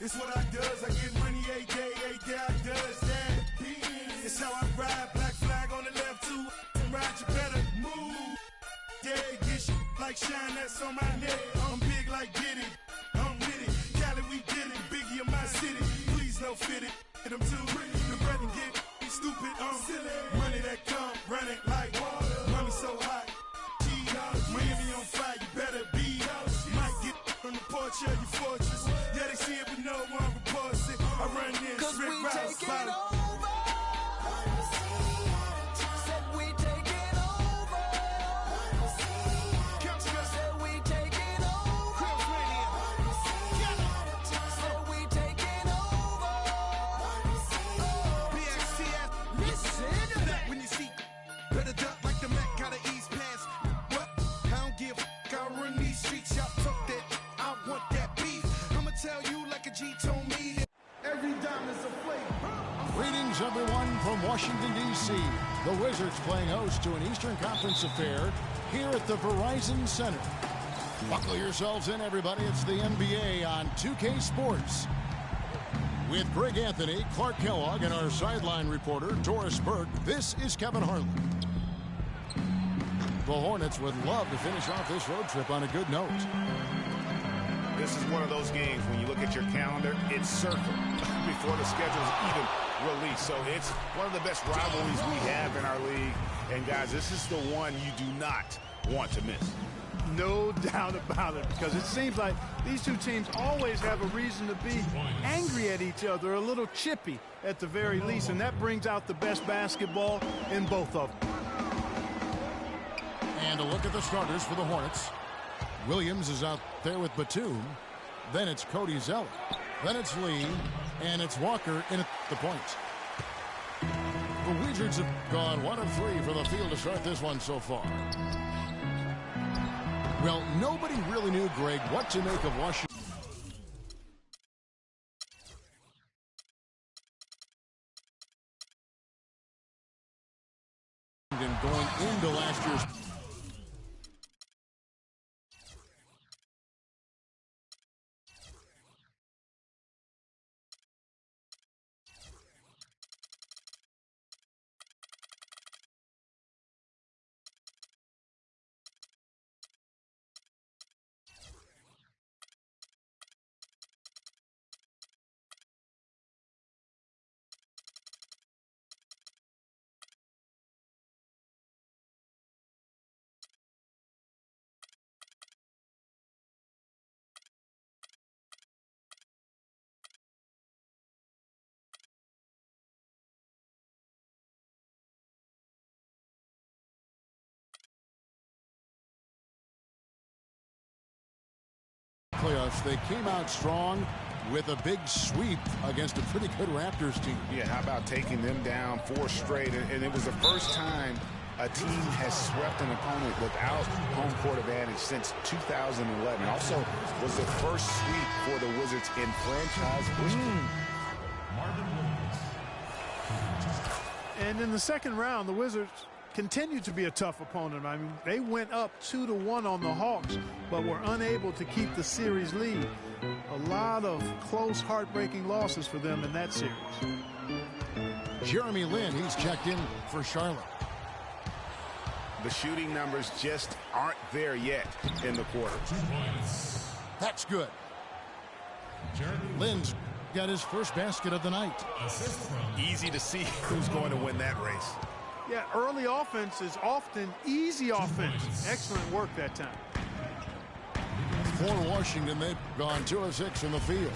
It's what I does. I get money every day I does that. It's how I ride. Black flag on the left too. And ride, you better move. Yeah, get shit like shine, that's on my neck. I'm big like Diddy. I'm with it. Cali, we did it. Biggie in my city. Please no fit it. Hit them too. The bread and get stupid. Silly. Money that come, run it like water. Money so hot. Miami on fire, you better be. Might get on the porch of your fortress. Yeah, they see it, but no one reports it. I run this, cause Rick we Rouse, take it over. Said we take it over. Said we take it over. Said we take it over. BXTS, Listen. that when you see, better duck like the Mac, gotta ease past. What? I don't give a I run these streets, y'all talk that. I want that beef. I'ma tell you like a G told me. Every dime is a flavor. Greetings, everyone, from Washington, D.C. The Wizards playing host to an Eastern Conference affair here at the Verizon Center. Buckle yourselves in, everybody. It's the NBA on 2K Sports. With Greg Anthony, Clark Kellogg, and our sideline reporter, Doris Burke, this is Kevin Harlan. The Hornets would love to finish off this road trip on a good note. This is one of those games when you look at your calendar, it's circled before the schedule is even released. So it's one of the best rivalries we have in our league. And guys, this is the one you do not want to miss. No doubt about it, because it seems like these two teams always have a reason to be angry at each other, a little chippy at the very least, and that brings out the best basketball in both of them. And a look at the starters for the Hornets. Williams is out there with Batum. Then it's Cody Zeller. Then it's Lee. And it's Walker in at the point. The Wizards have gone 1 of 3 from the field to start this one so far. Well, nobody really knew, Greg, what to make of Washington. Going into last year's playoffs. They came out strong with a big sweep against a pretty good Raptors team. Yeah, how about taking them down 4 straight? And it was the first time a team has swept an opponent without home court advantage since 2011. Also was the first sweep for the Wizards in franchise history. And in the second round, the Wizards continued to be a tough opponent. I mean, they went up 2-1 on the Hawks, but were unable to keep the series lead. A lot of close, heartbreaking losses for them in that series. Jeremy Lin, he's checked in for Charlotte. The shooting numbers just aren't there yet in the quarter. That's good. Lin's got his first basket of the night. Easy to see who's going to win that race. Yeah, early offense is often easy offense. Excellent work that time. For Washington, they've gone 2 of 6 from the field.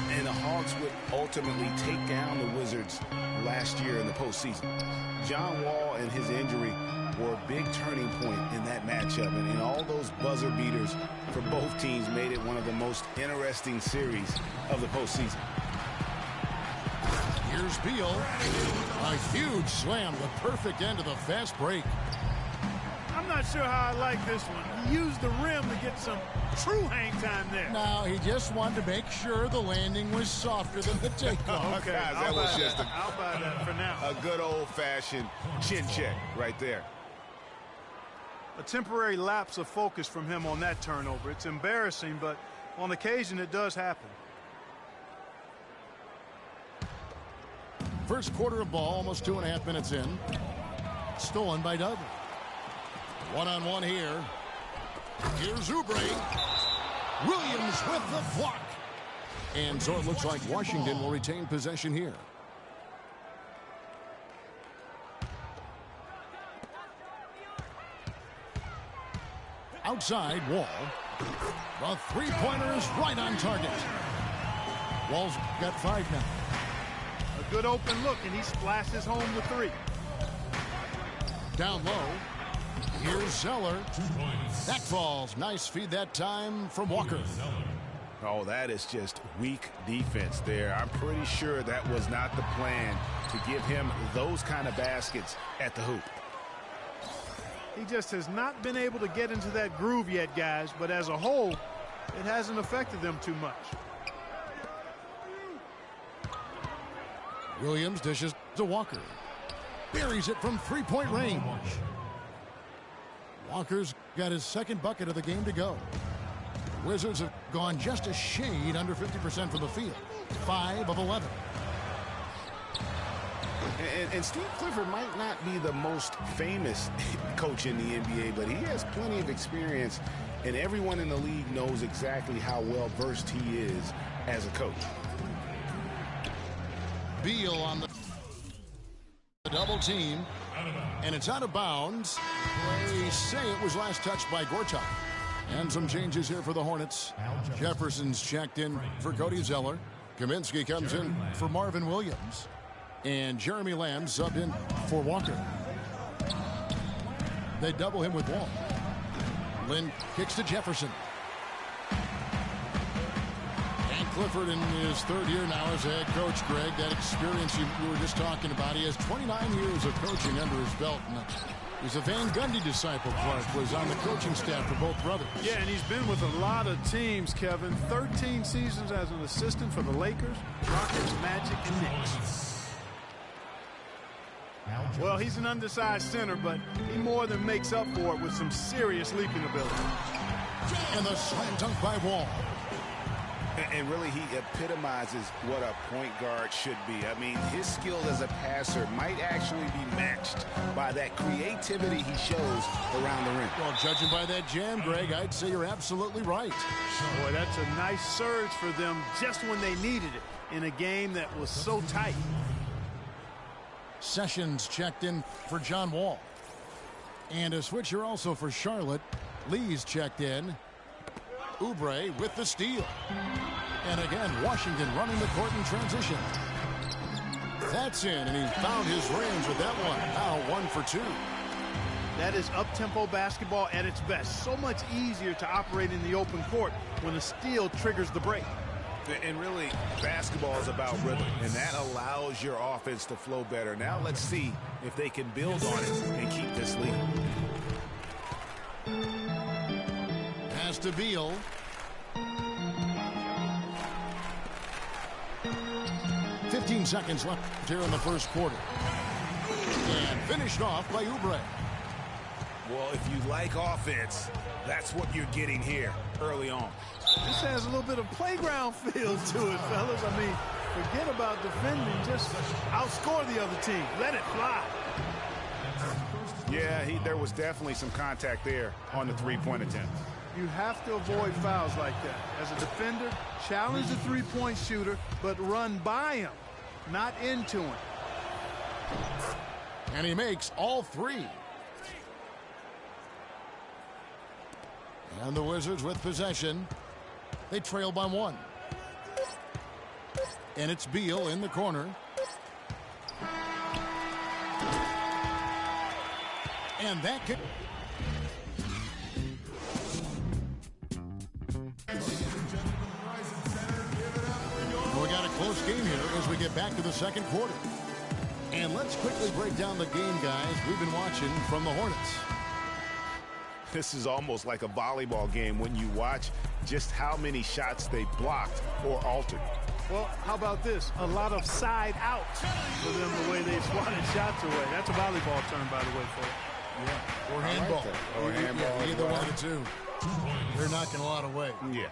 And the Hawks would ultimately take down the Wizards last year in the postseason. John Wall and his injury were a big turning point in that matchup. And all those buzzer beaters for both teams made it one of the most interesting series of the postseason. Here's Beal. A huge slam, the perfect end of the fast break. I'm not sure how I like this one. He used the rim to get some true hang time there. No, he just wanted to make sure the landing was softer than the takeoff. Okay, guys, that was just I'll buy that for now. a good old-fashioned chin check right there. A temporary lapse of focus from him on that turnover. It's embarrassing, but On occasion, it does happen. First quarter of ball, almost 2.5 minutes in. Stolen by Dudley. One-on-one here. Here's Oubre. Williams with the block. And so it looks like Washington will retain possession here. Outside, Wall. The three-pointer is right on target. Wall's got 5 now. A good open look, and he splashes home the 3. Down low. Here's Zeller. That falls. Nice feed that time from Walker. Oh, that is just weak defense there. I'm pretty sure that was not the plan to give him those kind of baskets at the hoop. He just has not been able to get into that groove yet, guys, but as a whole, it hasn't affected them too much. Williams dishes to Walker. Buries it from three-point range. Walker's got his second bucket of the game to go. The Wizards have gone just a shade under 50% from the field. 5 of 11. And Steve Clifford might not be the most famous coach in the NBA, but he has plenty of experience, and everyone in the league knows exactly how well versed he is as a coach. Beal on the double team, and it's out of bounds. They say it was last touched by Gortat. And some changes here for the Hornets. Jefferson's checked in for Cody Zeller. Kaminsky comes in for Marvin Williams. And Jeremy Lamb subbed in for Walker. They double him with Wall. Lynn kicks to Jefferson. And Clifford in his 3rd year now as head coach, Greg. That experience you were just talking about. He has 29 years of coaching under his belt. And he's a Van Gundy disciple. Clark was on the coaching staff for both brothers. Yeah, and he's been with a lot of teams, Kevin. 13 seasons as an assistant for the Lakers, Rockets, Magic, and Knicks. Well, he's an undersized center, but he more than makes up for it with some serious leaping ability. And the slam dunk by Wall. And really, he epitomizes what a point guard should be. I mean, his skill as a passer might actually be matched by that creativity he shows around the rim. Well, judging by that jam, Greg, I'd say you're absolutely right. Boy, that's a nice surge for them just when they needed it in a game that was so tight. Sessions checked in for John Wall. And a switcher also for Charlotte. Lee's checked in. Oubre with the steal. And again, Washington running the court in transition. That's in, and he found his range with that one. Now 1 for 2. That is up-tempo basketball at its best. So much easier to operate in the open court when a steal triggers the break. And really, basketball is about rhythm, and that allows your offense to flow better. Now let's see if they can build on it and keep this lead. Pass to Beal. "15 seconds left here in the first quarter. And finished off by Oubre. Well, if you like offense, that's what you're getting here early on. This has a little bit of playground feel to it, fellas. I mean, forget about defending. Just outscore the other team. Let it fly. Yeah, there was definitely some contact there on the three-point attempt. You have to avoid fouls like that. As a defender, challenge the three-point shooter, but run by him, not into him. And he makes all 3. And the Wizards with possession. They trail by 1. And it's Beal in the corner. And that could... We got a close game here as we get back to the second quarter. And let's quickly break down the game, guys, we've been watching from the Hornets. This is almost like a volleyball game when you watch just how many shots they blocked or altered. Well, how about this? A lot of side outs for them the way they swatted shots away. That's a volleyball term, by the way, folks. Yeah. Or handball. Or handball. Either one of the two. They're knocking a lot away. Yeah.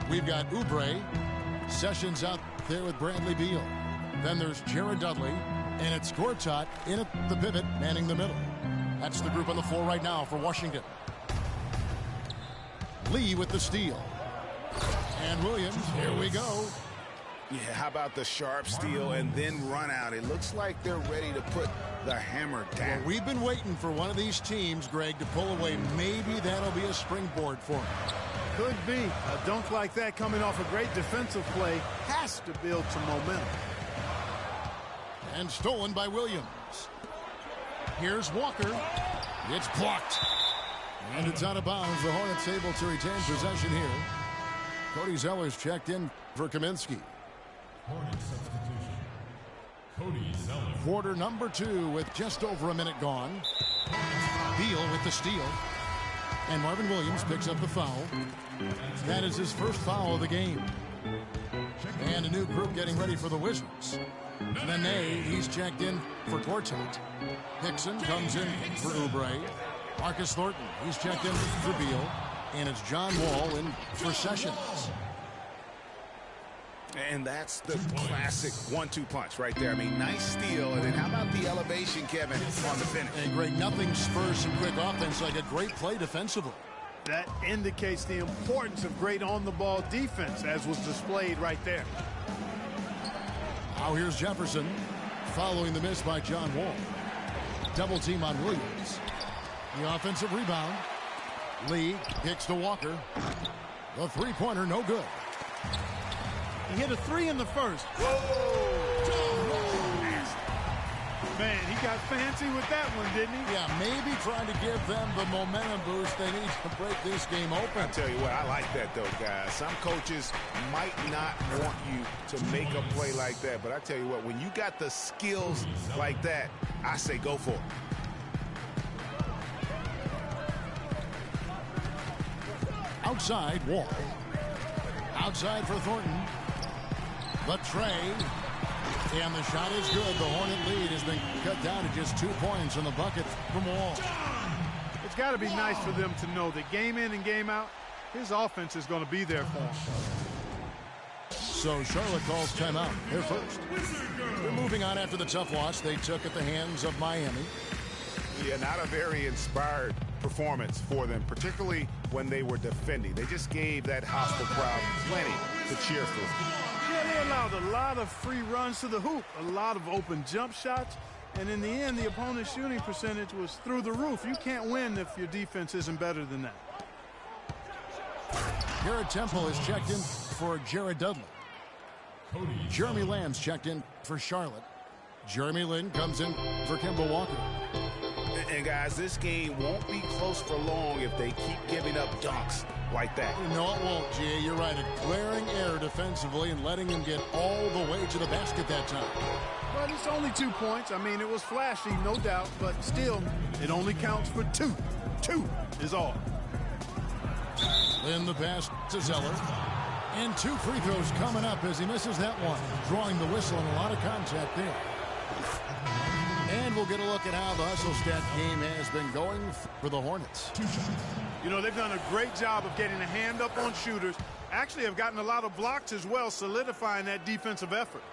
We've got Oubre. Sessions out there with Bradley Beal. Then there's Jared Dudley. And it's Gortat in at the pivot, manning the middle. That's the group on the floor right now for Washington. Lee with the steal. And Williams, here we go. Yeah, how about the sharp steal and then run out? It looks like they're ready to put the hammer down. Well, we've been waiting for one of these teams, Greg, to pull away. Maybe that'll be a springboard for them. Could be. A dunk like that coming off a great defensive play has to build some momentum. And stolen by Williams. Here's Walker. It's blocked. And it's out of bounds. The Hornets able to retain possession here. Cody Zeller's checked in for Kaminsky. Hornets substitution. Cody Zeller. Quarter number 2 with just over a minute gone. Beal with the steal. And Marvin Williams picks up the foul. That is his first foul of the game. And a new group getting ready for the Wizards. Nene, he's checked in for Gortat. Hickson comes in for Oubre. Marcus Thornton, he's checked in for Beal. And it's John Wall in for Sessions. And that's the classic 1-2 punch right there. I mean, nice steal. And then how about the elevation, Kevin, on the finish? And Greg, nothing spurs some quick offense like a great play defensively. That indicates the importance of great on-the-ball defense, as was displayed right there. Now here's Jefferson following the miss by John Wall. Double team on Williams. The offensive rebound. Lee kicks to Walker. The three-pointer no good. He hit a 3 in the first. Man, he got fancy with that one, didn't he? Yeah, maybe trying to give them the momentum boost they need to break this game open. I tell you what, I like that, though, guys. Some coaches might not want you to make a play like that, but I tell you what, when you got the skills like that, I say go for it. Outside, Wall. Outside for Thornton. The tray. And the shot is good. The Hornet lead has been cut down to just 2 points on the bucket from Wall. It's got to be nice for them to know that game in and game out, his offense is going to be there for him. So Charlotte calls timeout. They're first. They're moving on after the tough loss they took at the hands of Miami. Yeah, not a very inspired performance for them, particularly when they were defending. They just gave that hostile crowd plenty to cheer for. Yeah, they allowed a lot of free runs to the hoop, a lot of open jump shots, and in the end, the opponent's shooting percentage was through the roof. You can't win if your defense isn't better than that. Garrett Temple is checked in for Jared Dudley. Jeremy Lamb's checked in for Charlotte. Jeremy Lin comes in for Kemba Walker. And guys, this game won't be close for long if they keep giving up dunks like that. No, it won't, G. You're right. A glaring error defensively and letting him get all the way to the basket that time. But it's only 2 points. I mean, it was flashy, no doubt, but still, it only counts for 2. 2 is all. Then the pass to Zeller. And 2 free throws coming up as he misses that one. Drawing the whistle and a lot of contact there. And we'll get a look at how the hustle stat game has been going for the Hornets. You know, they've done a great job of getting a hand up on shooters. Actually have gotten a lot of blocks as well, solidifying that defensive effort.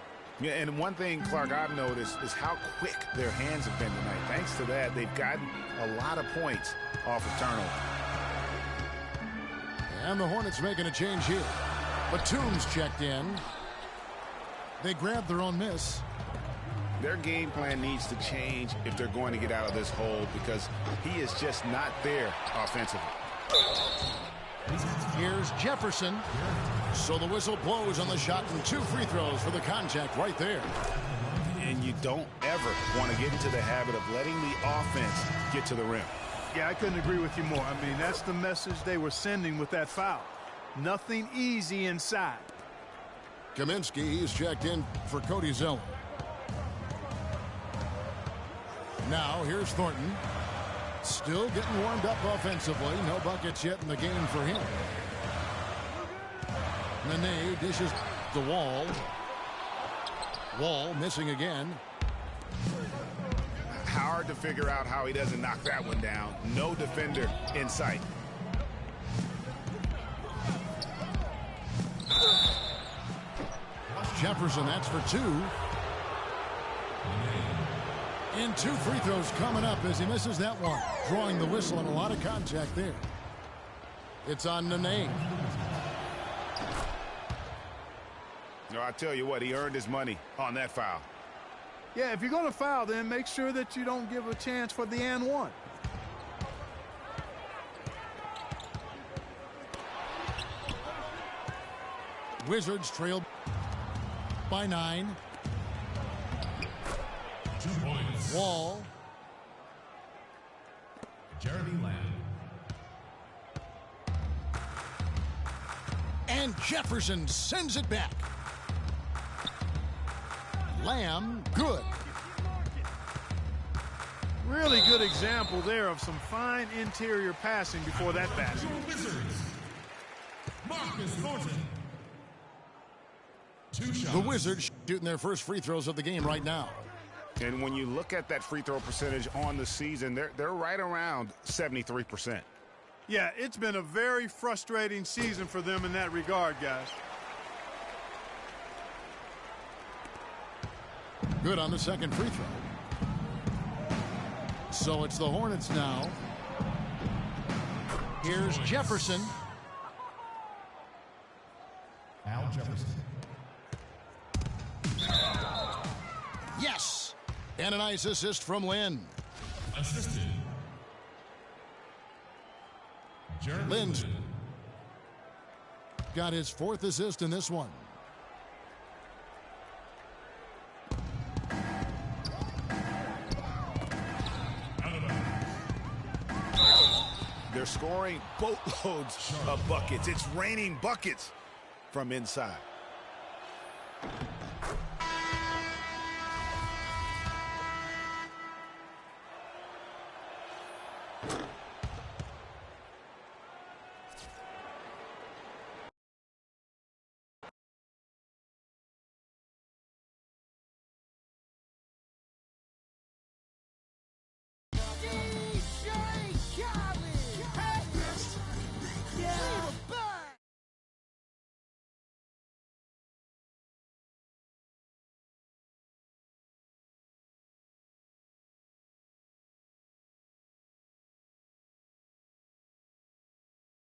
Yeah, and one thing, Clark, I've noticed is how quick their hands have been tonight. Thanks to that, they've gotten a lot of points off of turnover. And the Hornets making a change here. Batum's checked in. They grabbed their own miss. Their game plan needs to change if they're going to get out of this hole because he is just not there offensively. Here's Jefferson. So the whistle blows on the shot and 2 free throws for the contact right there. And you don't ever want to get into the habit of letting the offense get to the rim. Yeah, I couldn't agree with you more. I mean, that's the message they were sending with that foul. Nothing easy inside. Kaminsky, he's checked in for Cody Zeller. Now, here's Thornton. Still getting warmed up offensively. No buckets yet in the game for him. Nene dishes the Wall. Wall missing again. Hard to figure out how he doesn't knock that one down. No defender in sight. Jefferson, that's for 2. And 2 free throws coming up as he misses that one. Drawing the whistle and a lot of contact there. It's on Nene. No, I tell you what, he earned his money on that foul. Yeah, if you're going to foul, then make sure that you don't give a chance for the and one. Wizards trail by 9. 2 points. Wall. Jeremy Lamb. And Jefferson sends it back. Lamb, good. Really good example there of some fine interior passing before that basket. Wizards. Marcus Thornton. 2 shots. The Wizards shooting their first free throws of the game right now. And when you look at that free throw percentage on the season, they're right around 73%. Yeah, it's been a very frustrating season for them in that regard, guys. Good on the second free throw. So it's the Hornets now. Here's Jefferson. Al Jefferson. Yes. And a nice assist from Lynn. Assisted. Jeremy Lynn's Lin. got his 4th assist in this one. Out of bounds. They're scoring boatloads of buckets. It's raining buckets from inside.